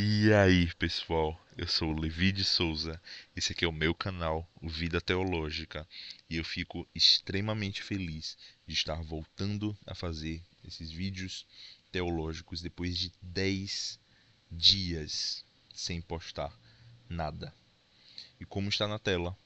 E aí, pessoal? Eu sou o Levi de Souza. Esse aqui é o meu canal, o Vida Teológica, e eu fico extremamente feliz de estar voltando a fazer esses vídeos teológicos depois de 10 dias sem postar nada. E como está na tela,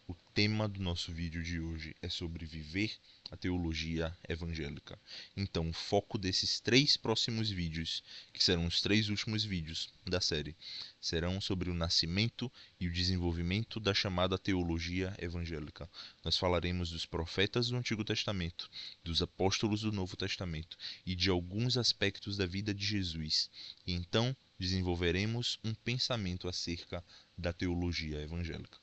o tema do nosso vídeo de hoje é sobre viver a teologia evangélica. Então, o foco desses 3 próximos vídeos, que serão os 3 últimos vídeos da série, serão sobre o nascimento e o desenvolvimento da chamada teologia evangélica. Nós falaremos dos profetas do Antigo Testamento, dos apóstolos do Novo Testamento e de alguns aspectos da vida de Jesus. E então, desenvolveremos um pensamento acerca da teologia evangélica.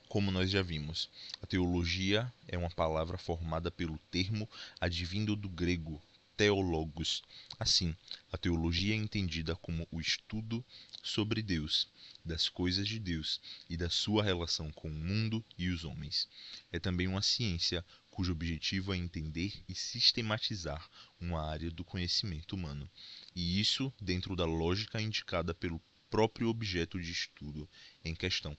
Como nós já vimos, a teologia é uma palavra formada pelo termo advindo do grego theologos. Assim, a teologia é entendida como o estudo sobre Deus, das coisas de Deus e da sua relação com o mundo e os homens. É também uma ciência cujo objetivo é entender e sistematizar uma área do conhecimento humano, e isso dentro da lógica indicada pelo próprio objeto de estudo em questão.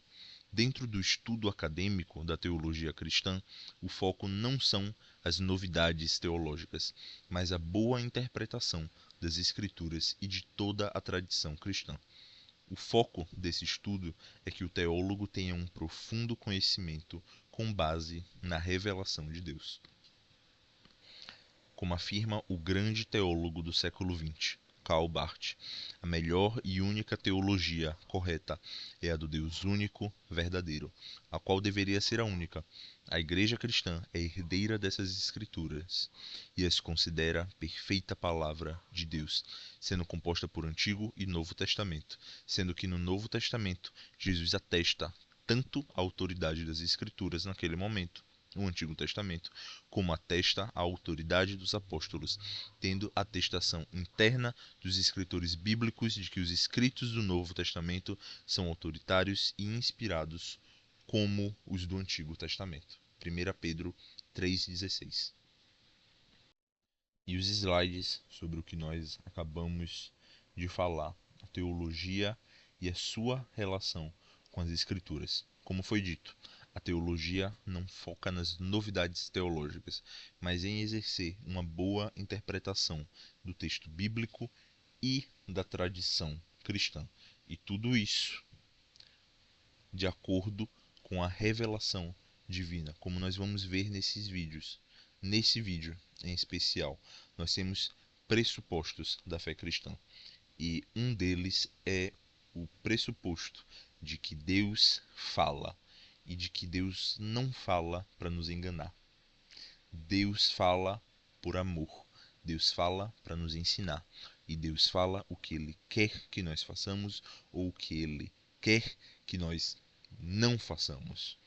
Dentro do estudo acadêmico da teologia cristã, o foco não são as novidades teológicas, mas a boa interpretação das Escrituras e de toda a tradição cristã. O foco desse estudo é que o teólogo tenha um profundo conhecimento com base na revelação de Deus. Como afirma o grande teólogo do século XX, Karl Barth, a melhor e única teologia correta é a do Deus único, verdadeiro, a qual deveria ser a única. A Igreja cristã é herdeira dessas escrituras e as considera perfeita palavra de Deus, sendo composta por Antigo e Novo Testamento, sendo que no Novo Testamento Jesus atesta tanto a autoridade das escrituras naquele momento, o Antigo Testamento, como atesta a autoridade dos apóstolos, tendo atestação interna dos escritores bíblicos de que os escritos do Novo Testamento são autoritários e inspirados como os do Antigo Testamento. 1 Pedro 3,16. E os slides sobre o que nós acabamos de falar, a teologia e a sua relação com as Escrituras. Como foi dito, a teologia não foca nas novidades teológicas, mas em exercer uma boa interpretação do texto bíblico e da tradição cristã. E tudo isso de acordo com a revelação divina, como nós vamos ver nesses vídeos. Nesse vídeo, em especial, nós temos pressupostos da fé cristã. E um deles é o pressuposto de que Deus fala e de que Deus não fala para nos enganar. Deus fala por amor. Deus fala para nos ensinar. E Deus fala o que Ele quer que nós façamos ou o que Ele quer que nós não façamos.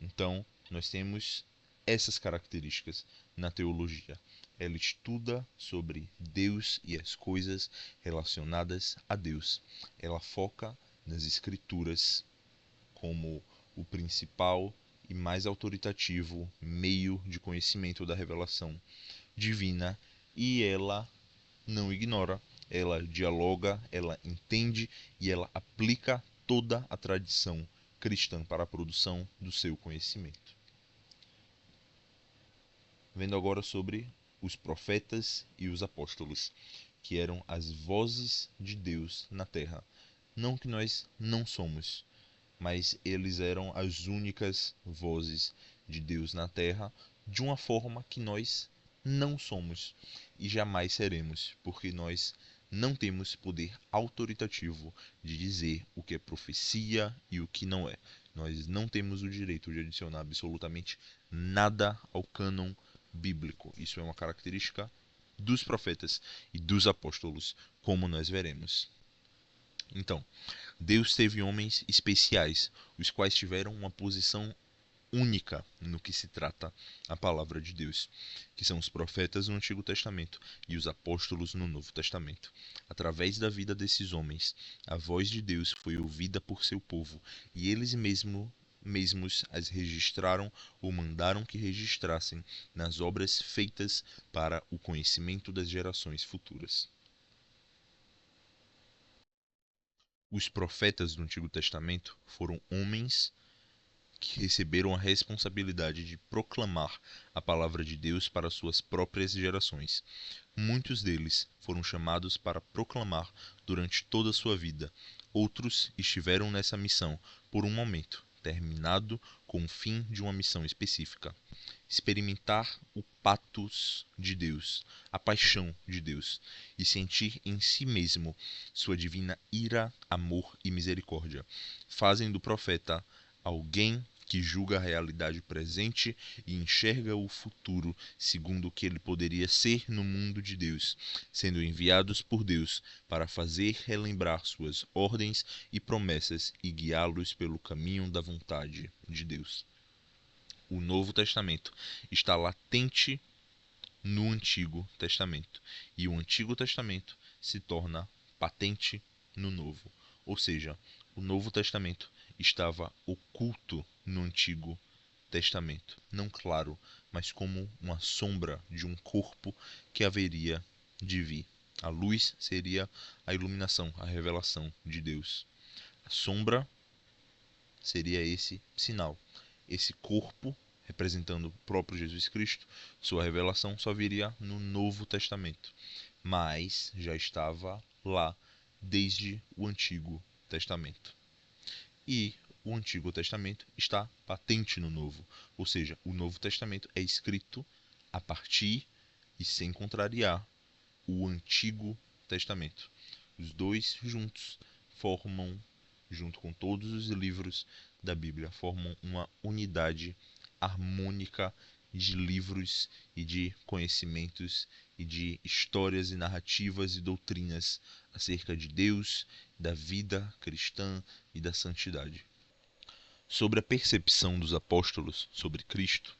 Então, nós temos essas características na teologia. Ela estuda sobre Deus e as coisas relacionadas a Deus. Ela foca nas Escrituras como o principal e mais autoritativo meio de conhecimento da revelação divina, e ela não ignora, ela dialoga, ela entende e ela aplica toda a tradição cristã para a produção do seu conhecimento. Vendo agora sobre os profetas e os apóstolos, que eram as vozes de Deus na terra. Não que nós não somos, mas eles eram as únicas vozes de Deus na terra, de uma forma que nós não somos e jamais seremos, porque nós não temos poder autoritativo de dizer o que é profecia e o que não é. Nós não temos o direito de adicionar absolutamente nada ao cânon bíblico. Isso é uma característica dos profetas e dos apóstolos, como nós veremos. Então, Deus teve homens especiais, os quais tiveram uma posição única no que se trata a palavra de Deus, que são os profetas no Antigo Testamento e os apóstolos no Novo Testamento. Através da vida desses homens, a voz de Deus foi ouvida por seu povo, e eles mesmos as registraram ou mandaram que registrassem nas obras feitas para o conhecimento das gerações futuras. Os profetas do Antigo Testamento foram homens que receberam a responsabilidade de proclamar a palavra de Deus para suas próprias gerações. Muitos deles foram chamados para proclamar durante toda a sua vida. Outros estiveram nessa missão por um momento, terminado com o fim de uma missão específica. Experimentar o pathos de Deus, a paixão de Deus, e sentir em si mesmo sua divina ira, amor e misericórdia, fazem do profeta alguém que julga a realidade presente e enxerga o futuro segundo o que ele poderia ser no mundo de Deus, sendo enviados por Deus para fazer relembrar suas ordens e promessas e guiá-los pelo caminho da vontade de Deus. O Novo Testamento está latente no Antigo Testamento, e o Antigo Testamento se torna patente no Novo. Ou seja, o Novo Testamento estava oculto no Antigo Testamento, não claro, mas como uma sombra de um corpo que haveria de vir. A luz seria a iluminação, a revelação de Deus. A sombra seria esse sinal, esse corpo representando o próprio Jesus Cristo. Sua revelação só viria no Novo Testamento, mas já estava lá desde o Antigo Testamento. E o Antigo Testamento está patente no Novo, ou seja, o Novo Testamento é escrito a partir e sem contrariar o Antigo Testamento. Os dois juntos formam, junto com todos os livros da Bíblia, formam uma unidade harmônica de livros e de conhecimentos e de histórias e narrativas e doutrinas acerca de Deus, da vida cristã e da santidade. Sobre a percepção dos apóstolos sobre Cristo,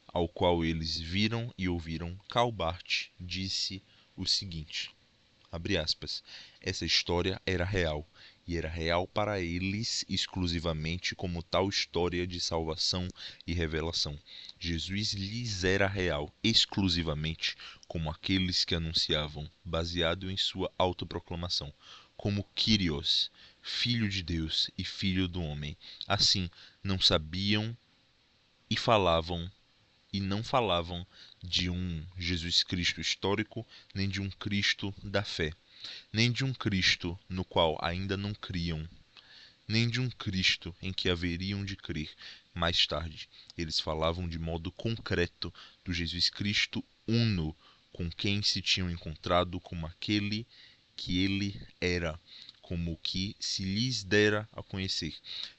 ao qual eles viram e ouviram, Karl Barth disse o seguinte, abre aspas, essa história era real, e era real para eles exclusivamente como tal história de salvação e revelação. Jesus lhes era real exclusivamente como aqueles que anunciavam, baseado em sua autoproclamação, como Kyrios, Filho de Deus e Filho do homem. Assim, não sabiam e não falavam de um Jesus Cristo histórico, nem de um Cristo da fé, nem de um Cristo no qual ainda não criam, nem de um Cristo em que haveriam de crer mais tarde. Eles falavam de modo concreto do Jesus Cristo uno, com quem se tinham encontrado como aquele que ele era, como o que se lhes dera a conhecer,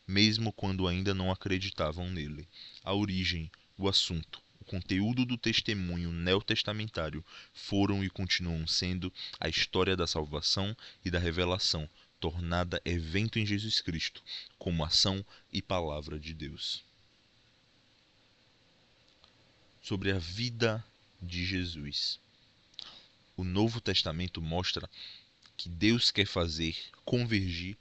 mesmo quando ainda não acreditavam nele. A origem, o assunto, o conteúdo do testemunho neotestamentário foram e continuam sendo a história da salvação e da revelação, tornada evento em Jesus Cristo, como ação e palavra de Deus. Sobre a vida de Jesus. O Novo Testamento mostra que Deus quer fazer convergir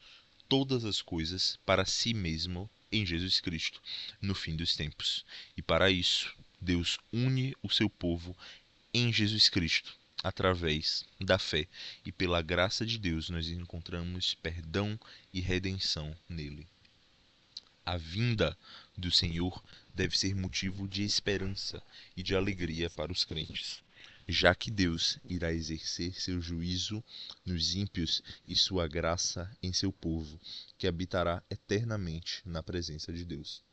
todas as coisas para si mesmo em Jesus Cristo, no fim dos tempos. E para isso, Deus une o seu povo em Jesus Cristo, através da fé. E pela graça de Deus nós encontramos perdão e redenção nele. A vinda do Senhor deve ser motivo de esperança e de alegria para os crentes, já que Deus irá exercer seu juízo nos ímpios e sua graça em seu povo, que habitará eternamente na presença de Deus.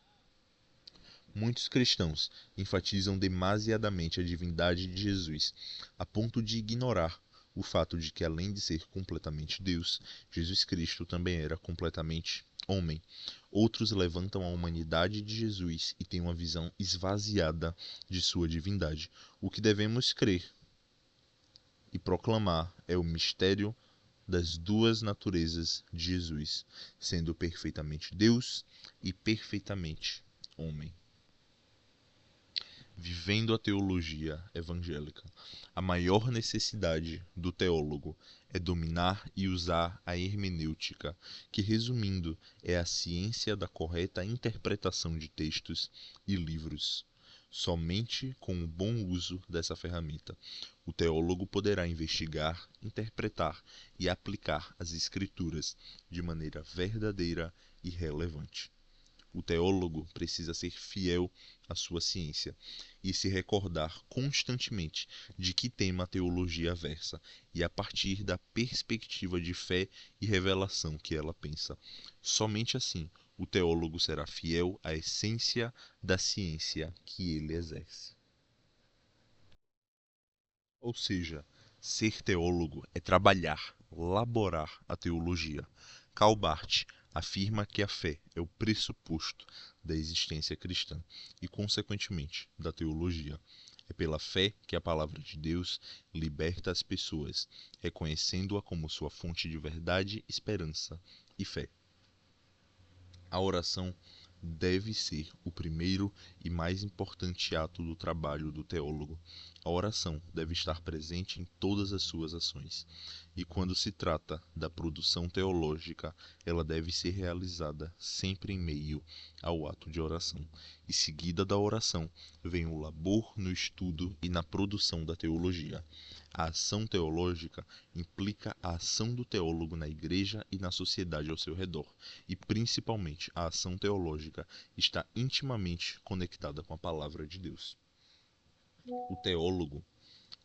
Muitos cristãos enfatizam demasiadamente a divindade de Jesus, a ponto de ignorar o fato de que, além de ser completamente Deus, Jesus Cristo também era completamente homem. Outros levantam a humanidade de Jesus e têm uma visão esvaziada de sua divindade. O que devemos crer e proclamar é o mistério das duas naturezas de Jesus, sendo perfeitamente Deus e perfeitamente homem. Vivendo a teologia evangélica. A maior necessidade do teólogo é dominar e usar a hermenêutica, que, resumindo, é a ciência da correta interpretação de textos e livros. Somente com o bom uso dessa ferramenta, O teólogo poderá investigar, interpretar e aplicar as Escrituras de maneira verdadeira e relevante. O teólogo precisa ser fiel à sua ciência e se recordar constantemente de que tema a teologia versa e a partir da perspectiva de fé e revelação que ela pensa. Somente assim o teólogo será fiel à essência da ciência que ele exerce. Ou seja, ser teólogo é trabalhar, laborar a teologia. Karl Barth afirma que a fé é o pressuposto da existência cristã e, consequentemente, da teologia. É pela fé que a palavra de Deus liberta as pessoas, reconhecendo-a como sua fonte de verdade, esperança e fé. A oração deve ser o primeiro e mais importante ato do trabalho do teólogo. A oração deve estar presente em todas as suas ações. E quando se trata da produção teológica, ela deve ser realizada sempre em meio ao ato de oração. E seguida da oração, vem o labor no estudo e na produção da teologia. A ação teológica implica a ação do teólogo na igreja e na sociedade ao seu redor, e principalmente a ação teológica está intimamente conectada com a palavra de Deus. O teólogo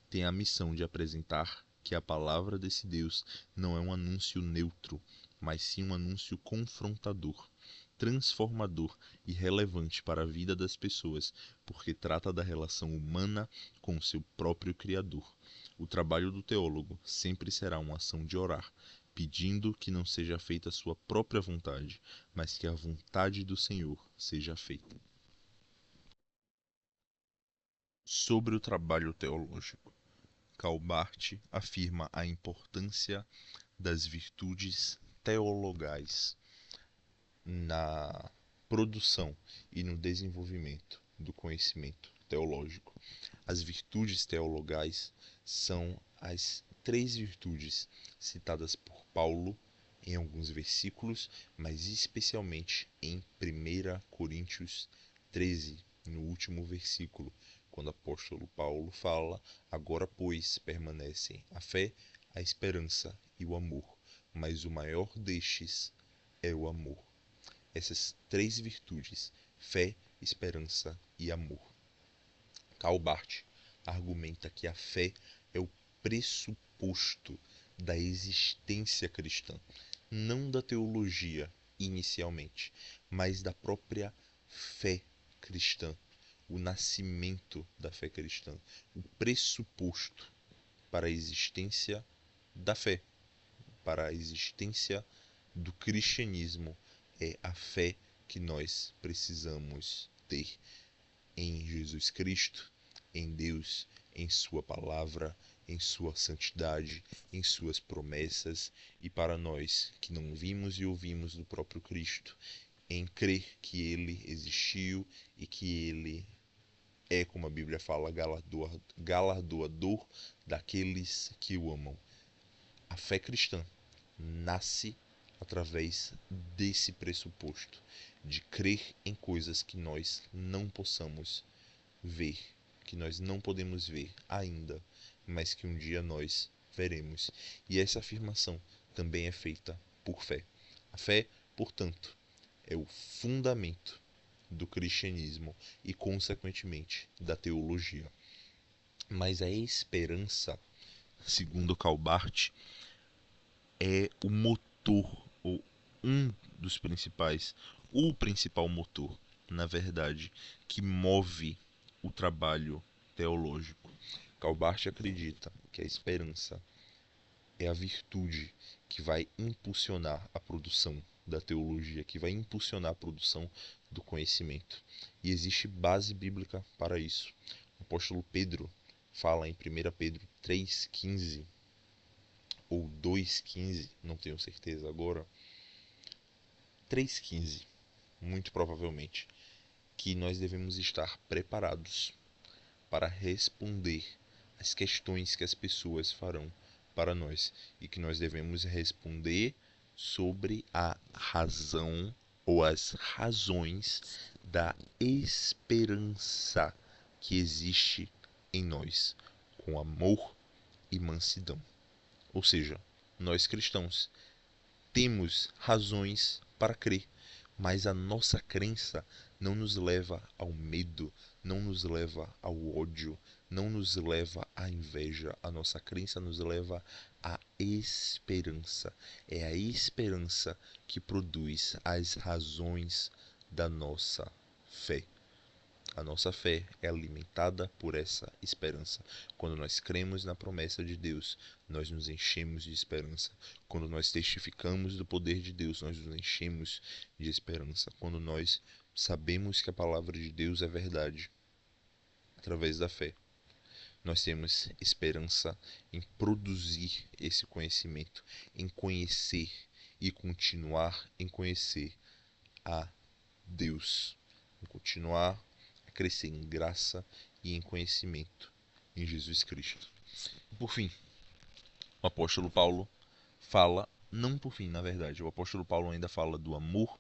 tem a missão de apresentar que a palavra desse Deus não é um anúncio neutro, mas sim um anúncio confrontador, transformador e relevante para a vida das pessoas, porque trata da relação humana com o seu próprio Criador. O trabalho do teólogo sempre será uma ação de orar, pedindo que não seja feita a sua própria vontade, mas que a vontade do Senhor seja feita. Sobre o trabalho teológico, Karl Barth afirma a importância das virtudes teologais na produção e no desenvolvimento do conhecimento teológico. As virtudes teologais são as três virtudes citadas por Paulo em alguns versículos, mas especialmente em 1 Coríntios 13, no último versículo, quando o apóstolo Paulo fala: agora, pois, permanecem a fé, a esperança e o amor, mas o maior destes é o amor. Essas três virtudes, fé, esperança e amor. Karl Barth argumenta que a fé é o pressuposto da existência cristã, não da teologia inicialmente, mas da própria fé cristã, o nascimento da fé cristã, o pressuposto para a existência da fé, para a existência do cristianismo, é a fé que nós precisamos ter em Jesus Cristo, em Deus, em sua palavra, em sua santidade, em suas promessas, e para nós que não vimos e ouvimos do próprio Cristo, em crer que ele existiu e que ele é, como a Bíblia fala, galardoador daqueles que o amam. A fé cristã nasce através desse pressuposto, de crer em coisas que nós não possamos ver, que nós não podemos ver ainda, mas que um dia nós veremos. E essa afirmação também é feita por fé. A fé, portanto, é o fundamento do cristianismo e, consequentemente, da teologia. Mas a esperança, segundo Karl Barth, é o motor, ou um dos principais, o principal motor, na verdade, que move o trabalho teológico. Karl Barth acredita que a esperança é a virtude que vai impulsionar a produção da teologia, que vai impulsionar a produção do conhecimento. E existe base bíblica para isso. O apóstolo Pedro fala em 1 Pedro 3,15 ou 2,15, não tenho certeza agora, 3,15, muito provavelmente, que nós devemos estar preparados para responder às questões que as pessoas farão para nós e que nós devemos responder sobre a razão ou as razões da esperança que existe em nós. com amor e mansidão. Ou seja, nós cristãos temos razões para crer, mas a nossa crença não nos leva ao medo, não nos leva ao ódio, não nos leva à inveja. A nossa crença nos leva à esperança. É a esperança que produz as razões da nossa fé. A nossa fé é alimentada por essa esperança. Quando nós cremos na promessa de Deus, nós nos enchemos de esperança. Quando nós testificamos do poder de Deus, nós nos enchemos de esperança. Quando nós sabemos que a palavra de Deus é verdade, através da fé, nós temos esperança em produzir esse conhecimento, em conhecer e continuar em conhecer a Deus, em continuar a crescer em graça e em conhecimento em Jesus Cristo. Por fim, o apóstolo Paulo fala, não por fim, na verdade, o apóstolo Paulo ainda fala do amor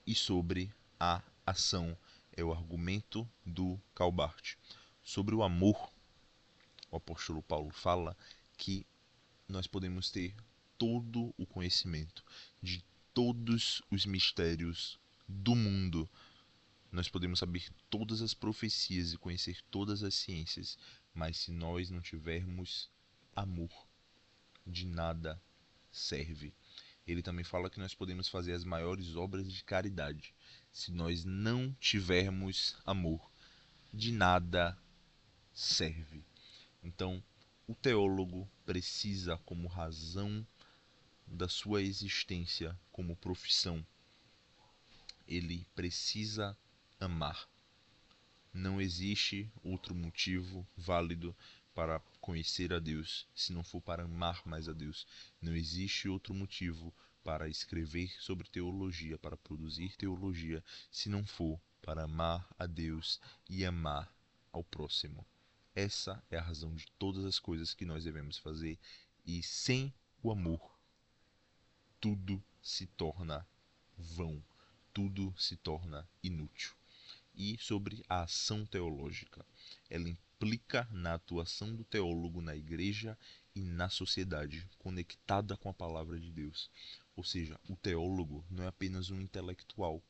e sobre a ação. É o argumento do Calbart. Sobre o amor, o apóstolo Paulo fala que nós podemos ter todo o conhecimento de todos os mistérios do mundo. Nós podemos saber todas as profecias e conhecer todas as ciências, mas se nós não tivermos amor, de nada serve. Ele também fala que nós podemos fazer as maiores obras de caridade. Se nós não tivermos amor, de nada serve. Então, o teólogo precisa, como razão da sua existência, como profissão, ele precisa amar. Não existe outro motivo válido para conhecer a Deus, se não for para amar mais a Deus. Não existe outro motivo para escrever sobre teologia, para produzir teologia, se não for para amar a Deus e amar ao próximo. Essa é a razão de todas as coisas que nós devemos fazer, e sem o amor, tudo se torna vão, tudo se torna inútil. E sobre a ação teológica. Ela implica na atuação do teólogo na igreja e na sociedade, conectada com a palavra de Deus. Ou seja, o teólogo não é apenas um intelectual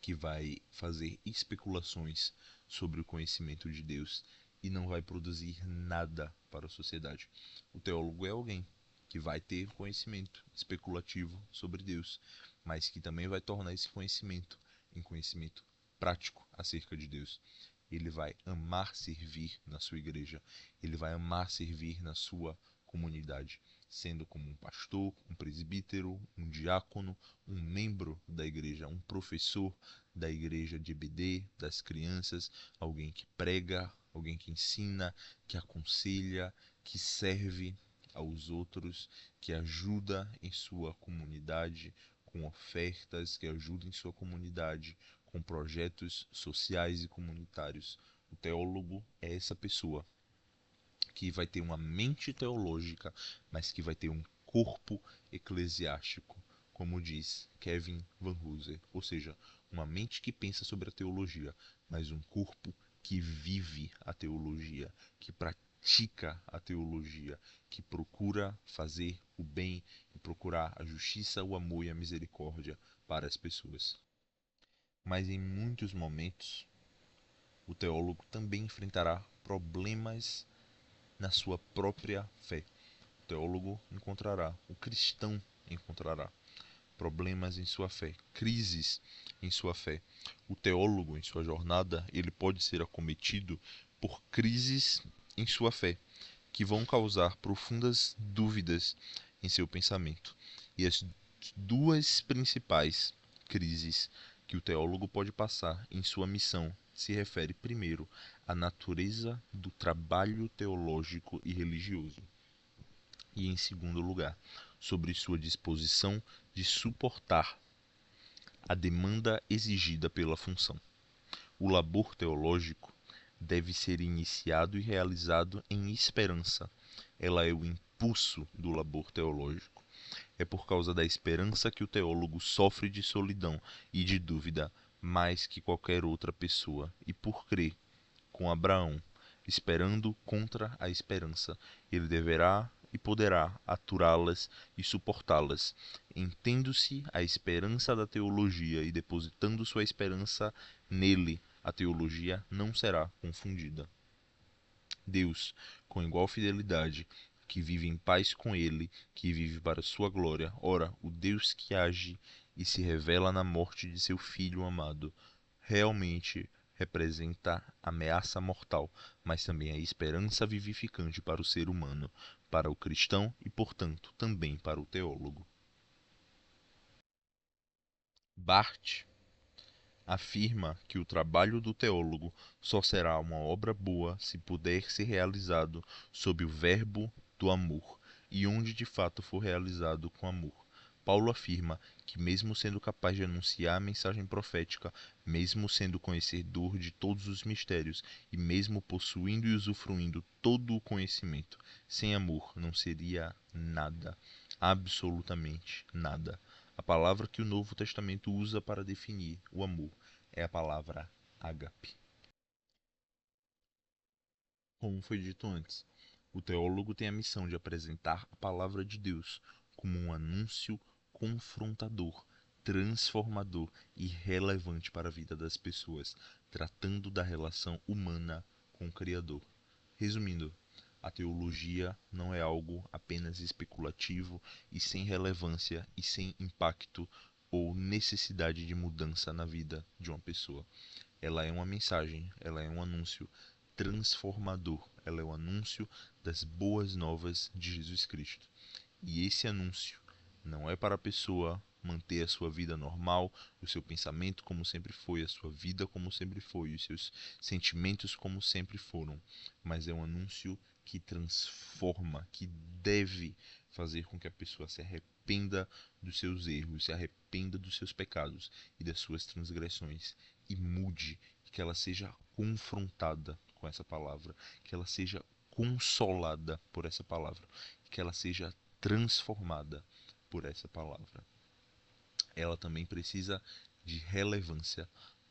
que vai fazer especulações sobre o conhecimento de Deus e não vai produzir nada para a sociedade. O teólogo é alguém que vai ter conhecimento especulativo sobre Deus, mas que também vai tornar esse conhecimento em conhecimento prático acerca de Deus. Ele vai amar servir na sua igreja, ele vai amar servir na sua comunidade, sendo como um pastor, um presbítero, um diácono, um membro da igreja, um professor da igreja de EBD, das crianças, alguém que prega, alguém que ensina, que aconselha, que serve aos outros, que ajuda em sua comunidade com ofertas, que ajuda em sua comunidade com projetos sociais e comunitários. O teólogo é essa pessoa que vai ter uma mente teológica, mas que vai ter um corpo eclesiástico, como diz Kevin Van Hooser, ou seja, uma mente que pensa sobre a teologia, mas um corpo que vive a teologia, que pratica a teologia, que procura fazer o bem e procurar a justiça, o amor e a misericórdia para as pessoas. Mas em muitos momentos, o teólogo também enfrentará problemas na sua própria fé. O teólogo encontrará, o cristão encontrará problemas em sua fé, crises em sua fé. O teólogo, em sua jornada, ele pode ser acometido por crises em sua fé, que vão causar profundas dúvidas em seu pensamento. E as duas principais crises que o teólogo pode passar em sua missão se refere primeiro à natureza do trabalho teológico e religioso, e em segundo lugar, sobre sua disposição de suportar a demanda exigida pela função. O labor teológico deve ser iniciado e realizado em esperança. Ela é o impulso do labor teológico. É por causa da esperança que o teólogo sofre de solidão e de dúvida mais que qualquer outra pessoa, e por crer, com Abraão, esperando contra a esperança. Ele deverá e poderá aturá-las e suportá-las. Entendo-se a esperança da teologia e depositando sua esperança nele, a teologia não será confundida. Deus, com igual fidelidade, que vive em paz com ele, que vive para sua glória. Ora, o Deus que age e se revela na morte de seu Filho amado, realmente representa ameaça mortal, mas também a esperança vivificante para o ser humano, para o cristão e, portanto, também para o teólogo. Barth afirma que o trabalho do teólogo só será uma obra boa se puder ser realizado sob o verbo do amor, e onde de fato for realizado com amor. Paulo afirma que, mesmo sendo capaz de anunciar a mensagem profética, mesmo sendo conhecedor de todos os mistérios e mesmo possuindo e usufruindo todo o conhecimento, sem amor não seria nada, absolutamente nada. A palavra que o Novo Testamento usa para definir o amor é a palavra ágape. Como foi dito antes, o teólogo tem a missão de apresentar a palavra de Deus como um anúncio confrontador, transformador e relevante para a vida das pessoas, tratando da relação humana com o Criador. Resumindo, a teologia não é algo apenas especulativo e sem relevância e sem impacto ou necessidade de mudança na vida de uma pessoa. Ela é uma mensagem, ela é um anúncio transformador, ela é o anúncio das boas novas de Jesus Cristo. E esse anúncio não é para a pessoa manter a sua vida normal, o seu pensamento como sempre foi, a sua vida como sempre foi, os seus sentimentos como sempre foram, mas é um anúncio que transforma, que deve fazer com que a pessoa se arrependa dos seus erros, se arrependa dos seus pecados e das suas transgressões e mude, que ela seja confrontada com essa palavra, que ela seja consolada por essa palavra, que ela seja transformada por essa palavra. Ela também precisa de relevância.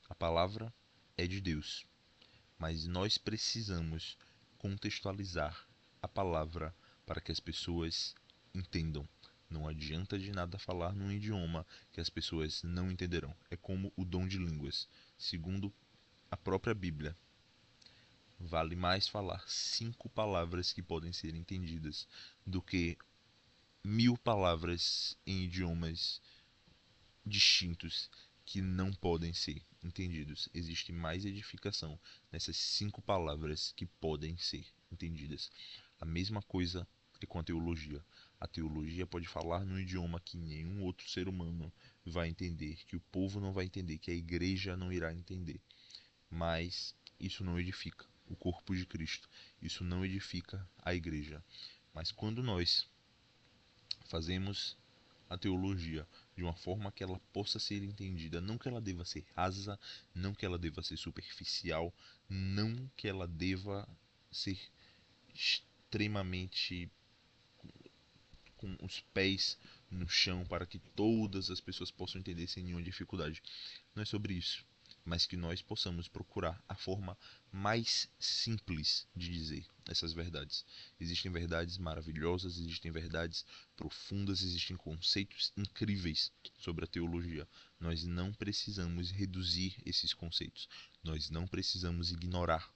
A palavra é de Deus, mas nós precisamos contextualizar a palavra para que as pessoas entendam. Não adianta de nada falar num idioma que as pessoas não entenderão. É como o dom de línguas. Segundo a própria Bíblia, vale mais falar 5 palavras que podem ser entendidas do que 1000 palavras em idiomas distintos que não podem ser entendidos. Existe mais edificação nessas 5 palavras que podem ser entendidas. A mesma coisa é com a teologia. A teologia pode falar num idioma que nenhum outro ser humano vai entender, que o povo não vai entender, que a igreja não irá entender. Mas isso não edifica o corpo de Cristo. Isso não edifica a igreja. Mas quando nós fazemos a teologia de uma forma que ela possa ser entendida, não que ela deva ser rasa, não que ela deva ser superficial, não que ela deva ser extremamente com os pés no chão para que todas as pessoas possam entender sem nenhuma dificuldade. Não é sobre isso, mas que nós possamos procurar a forma mais simples de dizer essas verdades. Existem verdades maravilhosas, existem verdades profundas, existem conceitos incríveis sobre a teologia. Nós não precisamos reduzir esses conceitos, nós não precisamos ignorar,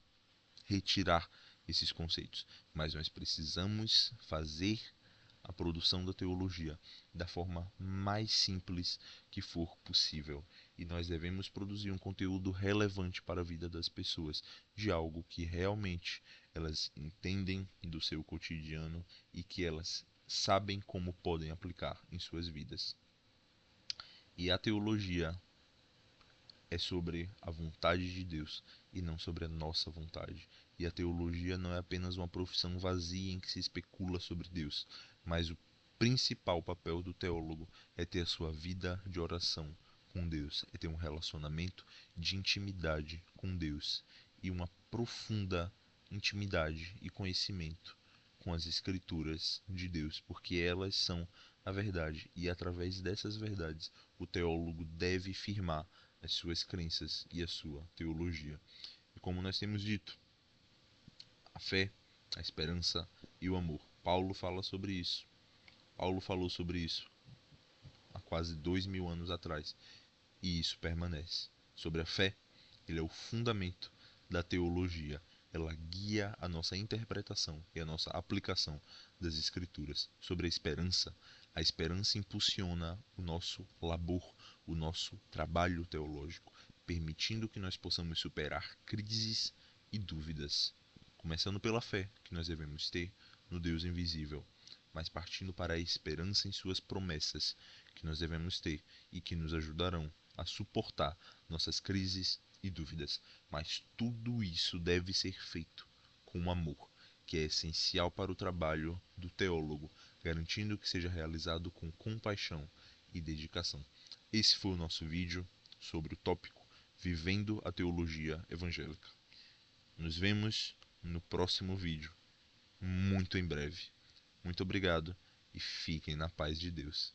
retirar esses conceitos, mas nós precisamos fazer a produção da teologia da forma mais simples que for possível. E nós devemos produzir um conteúdo relevante para a vida das pessoas, de algo que realmente elas entendem do seu cotidiano e que elas sabem como podem aplicar em suas vidas. E a teologia é sobre a vontade de Deus e não sobre a nossa vontade. E a teologia não é apenas uma profissão vazia em que se especula sobre Deus, mas o principal papel do teólogo é ter a sua vida de oração com Deus, é ter um relacionamento de intimidade com Deus e uma profunda intimidade e conhecimento com as Escrituras de Deus, porque elas são a verdade e através dessas verdades o teólogo deve firmar as suas crenças e a sua teologia. E como nós temos dito, A fé, a esperança e o amor. Paulo fala sobre isso. Paulo falou sobre isso há quase 2000 anos atrás. E isso permanece. Sobre a fé, ele é o fundamento da teologia. Ela guia a nossa interpretação e a nossa aplicação das Escrituras. Sobre a esperança impulsiona o nosso labor, o nosso trabalho teológico, permitindo que nós possamos superar crises e dúvidas. Começando pela fé que nós devemos ter no Deus invisível, mas partindo para a esperança em suas promessas que nós devemos ter e que nos ajudarão a suportar nossas crises e dúvidas. Mas tudo isso deve ser feito com amor, que é essencial para o trabalho do teólogo, garantindo que seja realizado com compaixão e dedicação. Esse foi o nosso vídeo sobre o tópico Vivendo a Teologia Evangélica. Nos vemos no próximo vídeo, muito em breve. Muito obrigado e fiquem na paz de Deus.